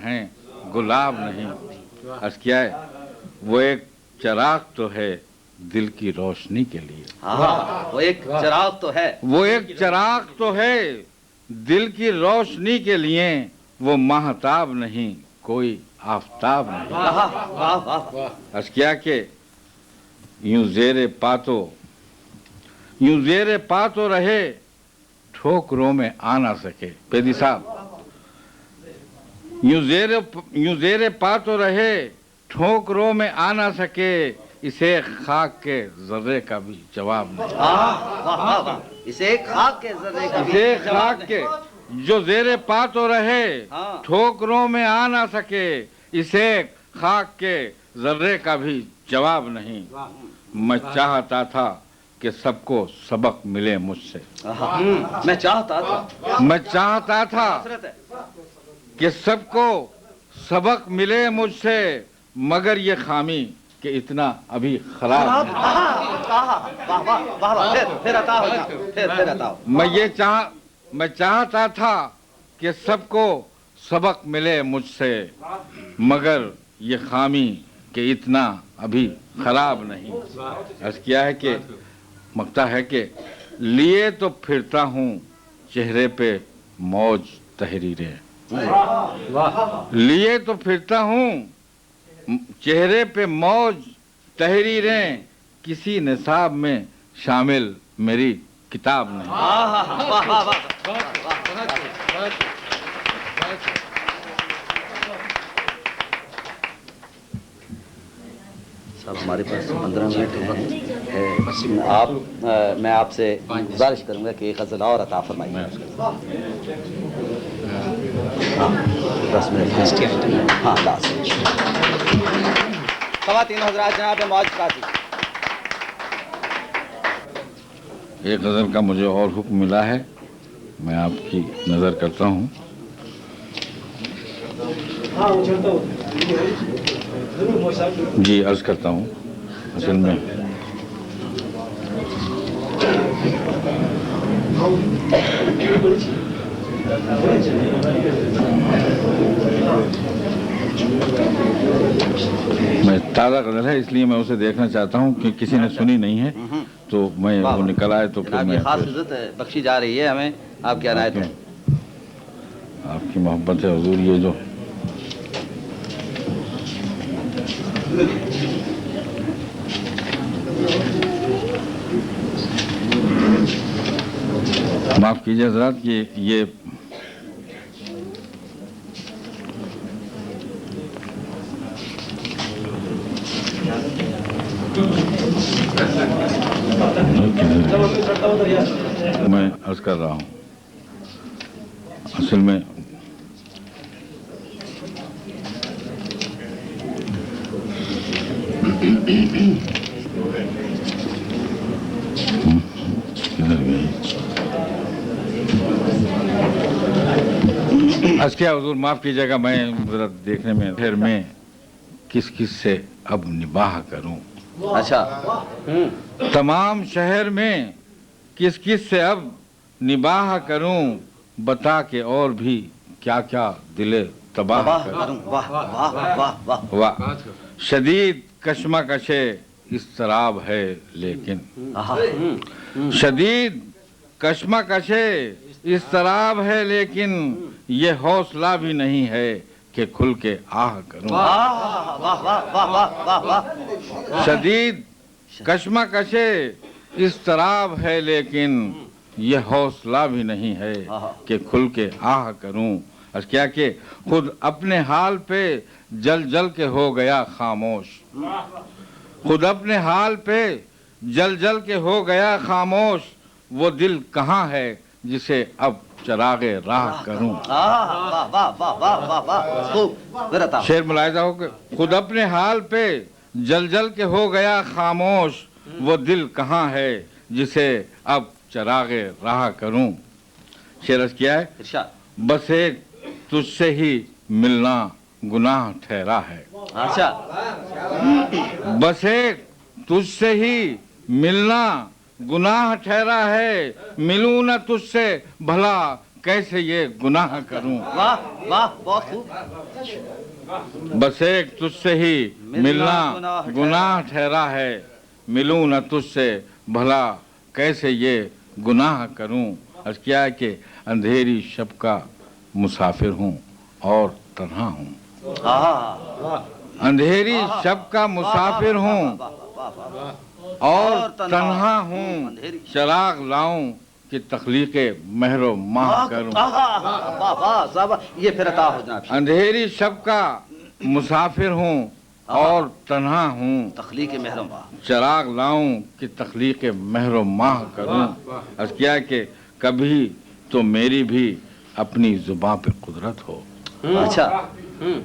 हैं गुलाब नहीं। अर्ज क्या है, वो एक चिराग तो है दिल की रोशनी के लिए। हाँ, वो एक चिराग तो है, वो एक चिराग तो है दिल की रोशनी के लिए। वो महताब नहीं कोई आफताब नहीं। वाह वाह वाह। अर्ज क्या के यूं जेरे पा तो रहे ठोकरों में आ ना सके। पेदी साहब, यूं जेरे पा तो रहे ठोकरों में आ ना सके, इसे खाक के जर्रे का भी जवाब नहीं। वाह वाह, इसे खाक के जर्रे का भी इसे जवाब खाक के जो जेरे पा तो रहे हाँ। ठोकरों में आ ना सके, इसे खाक के जर्रे का भी जवाब नहीं। मैं चाहता था कि सबको सबक मिले मुझसे। मैं चाहता था कि सबको सबक मिले मुझसे, मगर ये खामी कि इतना अभी खराब नहीं। मैं चाहता था कि सबको सबक मिले मुझसे, मगर ये खामी कि इतना अभी खराब नहीं। अर्ज किया है कि मकता है कि लिए तो फिरता हूँ चेहरे पे मौज तहरीरें। लिए तो फिरता हूँ चेहरे पे मौज तहरीरें, किसी निसाब में शामिल मेरी किताब नहीं। सब हमारे पास 15 मिनट है। आप मैं आपसे गुजारिश करूंगा कि एक गज़ल और अता फरमाइए। 10 मिनट। हाँ, लास्ट। ख़वातीन हज़रात, जनाब मौज काज़ी। एक गज़ल का मुझे और हुक्म मिला है, मैं आपकी नज़र करता हूँ। जी अर्ज करता हूँ। असल में मैं ताज़ा गज़ल है इसलिए मैं उसे देखना चाहता हूँ कि किसी ने सुनी नहीं है, तो मैं वो निकल आए तो फिर मैं खास इज़्ज़त बख्शी जा रही है हमें आपकी अनायत में। आपकी मोहब्बत है हुजूर। ये जो माफ कीजिए हज़रात कि ये मैं अर्ज कर रहा हूँ। असल में आज क्या हुजूर माफ कीजिएगा, मैं जरा देखने में फिर मैं किस किस से अब निबाह करूं। अच्छा। तमाम शहर में किस किस से अब निबाह करूं, बता के और भी क्या क्या दिले तबाह करूं। वाह वाह वाह वाह। शदीद कश्मकशे इस्तराब है लेकिन, शदीद कश्मकशे इस्तराब है लेकिन, ये हौसला भी नहीं है कि खुल के आह करूं। शदीद कश्मकशे इस्तराब है लेकिन, ये हौसला भी नहीं है कि खुल के आह करूं। और क्या कि खुद अपने हाल पे जल जल के हो गया खामोश। खुद अपने हाल पे जल जल के हो गया खामोश, वो दिल कहाँ है जिसे अब चरागे राह करूं। शेर मुलाहिजा हो के खुद अपने हाल पे जल जल के हो गया खामोश, वो दिल कहाँ है जिसे अब चरागे राह करूं। शेर क्या है, बस एक तुझसे ही मिलना गुनाह ठहरा है। अच्छा। बस एक तुझसे ही मिलना गुनाह ठहरा है, मिलूं न तुझसे भला कैसे ये गुनाह करूं। वाह वाह, बहुत खूब। बस एक तुझसे ही मिलना गुनाह ठहरा है, मिलूं न तुझसे भला कैसे ये गुनाह करूं। और क्या है कि अंधेरी शब का मुसाफिर हूं और तन्हा हूं। अंधेरी शब का मुसाफिर हूं और तन्हा हूं, चिराग लाऊं कि तख्लीक़े महरो माह करूं। ये फिर अता हो जनाब। अंधेरी शब का मुसाफिर हूं और तन्हा हूं, तख्लीक़े महरो माह, चिराग लाऊं कि तख्लीक़े महरो माह करूं। और क्या कि कभी तो मेरी भी अपनी जुबां पे कुदरत हो। अच्छा,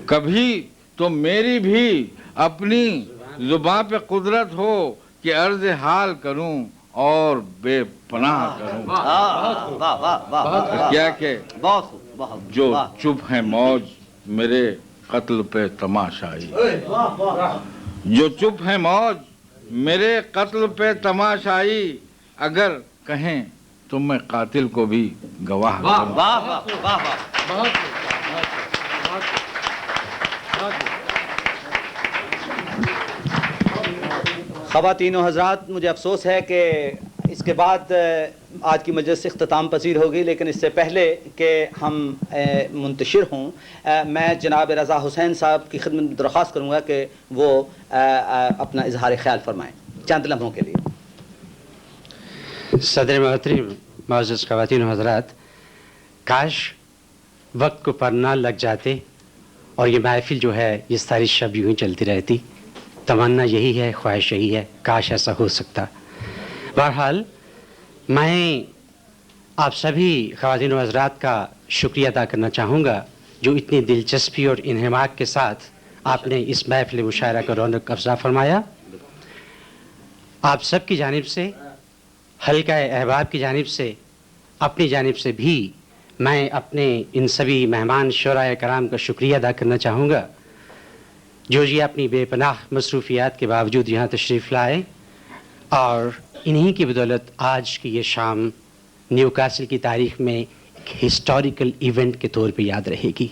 कभी तो मेरी भी अपनी जुबां पे कुदरत हो कि अर्ज हाल करूं और बेपनाह करूं। वाह वाह वाह, क्या के बहुत बहुत, जो चुप है मौज मेरे कत्ल पे तमाशाई, जो चुप है मौज मेरे कत्ल पे तमाशाई, अगर कहें तो मैं कातिल को भी गवाह करूं। वाह वाह वाह, ख़वातीन व हज़रात, मुझे अफसोस है कि इसके बाद आज की मजलिस इख्तिताम पसीर होगी, लेकिन इससे पहले कि हम मुंतशिर हों, मैं जनाब रज़ा हुसैन साहब की खिदमत में दरख्वास्त करूँगा कि वो अपना इजहार ख्याल फरमाएँ चंद लम्हों के लिए। सदर मोहतरम, मुअज़्ज़ज़ ख़वातीन व हज़रात, काश वक्त को पर ना लग जाते और ये महफ़िल जो है ये सारी शब यूँ ही चलती रहती। तमन्ना यही है, ख्वाहिश यही है, काश ऐसा हो सकता। बहरहाल मैं आप सभी ख़वातीन व हज़रात का शुक्रिया अदा करना चाहूँगा जो इतनी दिलचस्पी और इन्हिमाक के साथ आपने इस महफ़िल मुशायरा का रौनक अफ़ज़ा फरमाया। आप सब की जानिब से, हल्का अहबाब की जानिब से, अपनी जानिब से भी मैं अपने इन सभी मेहमान शुराए कराम का शुक्रिया अदा करना चाहूँगा जो जी अपनी बेपनाह मसरूफ़ियात के बावजूद यहाँ तशरीफ़ लाए और इन्हीं की बदौलत आज की ये शाम न्यूकासल की तारीख़ में एक हिस्टोरिकल इवेंट के तौर पे याद रहेगी।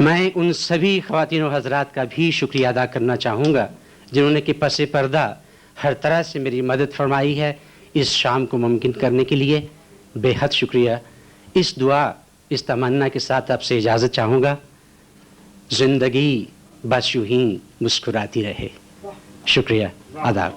मैं उन सभी ख़वातीन व हज़रात का भी शुक्रिया अदा करना चाहूँगा जिन्होंने कि पसे पर्दा हर तरह से मेरी मदद फरमाई है इस शाम को मुमकिन करने के लिए। बेहद शुक्रिया। इस दुआ, इस तमन्ना के साथ आपसे इजाज़त चाहूँगा, ज़िंदगी बस यूं ही मुस्कुराती रहे। शुक्रिया, आदाब।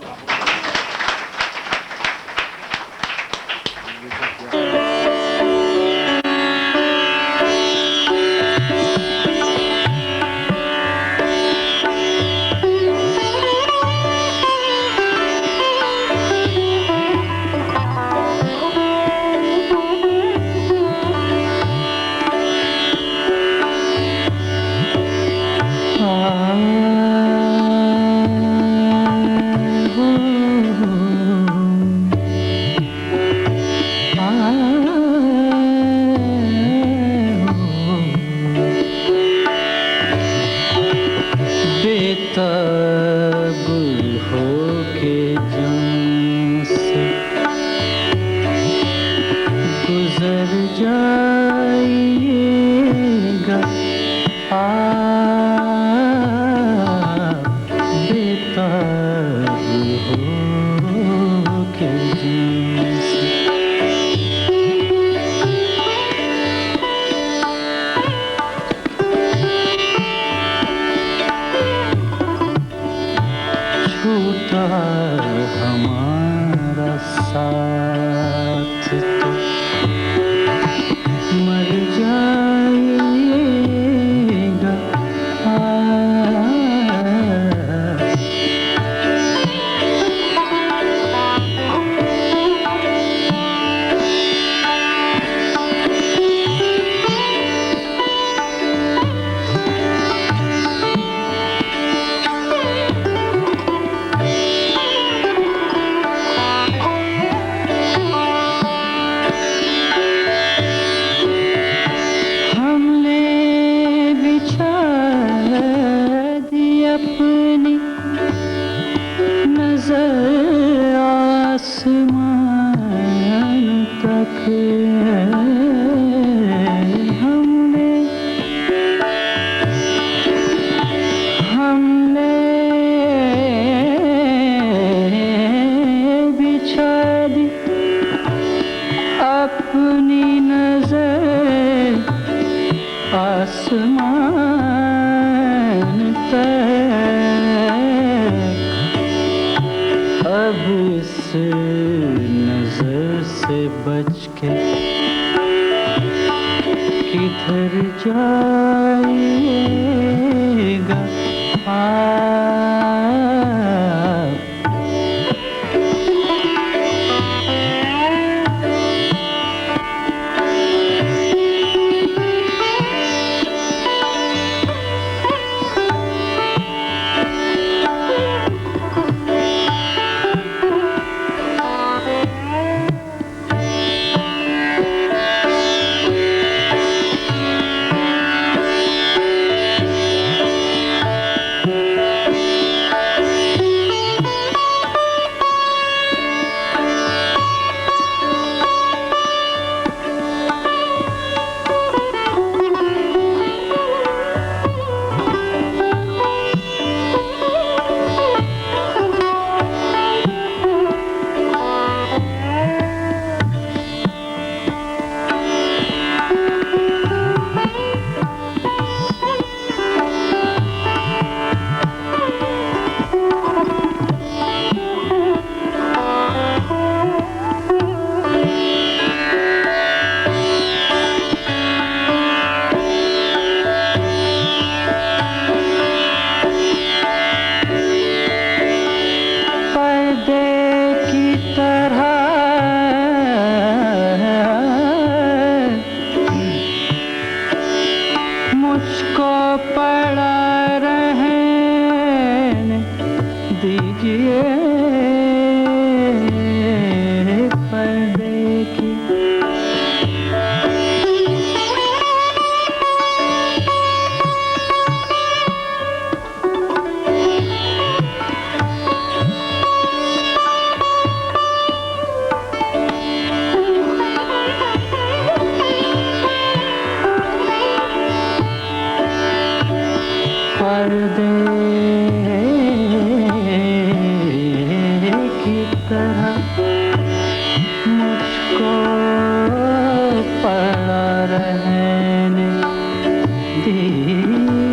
बच के किधर जाएगा मुझको पड़ा रहने दीजिए पर्दे की पर्दे की तरह मुझको पड़ा रहने दीजिए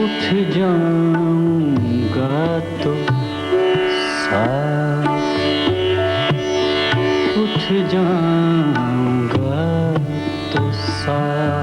उठ जाऊंगा तो साथ उठ जाऊंगा तो साथ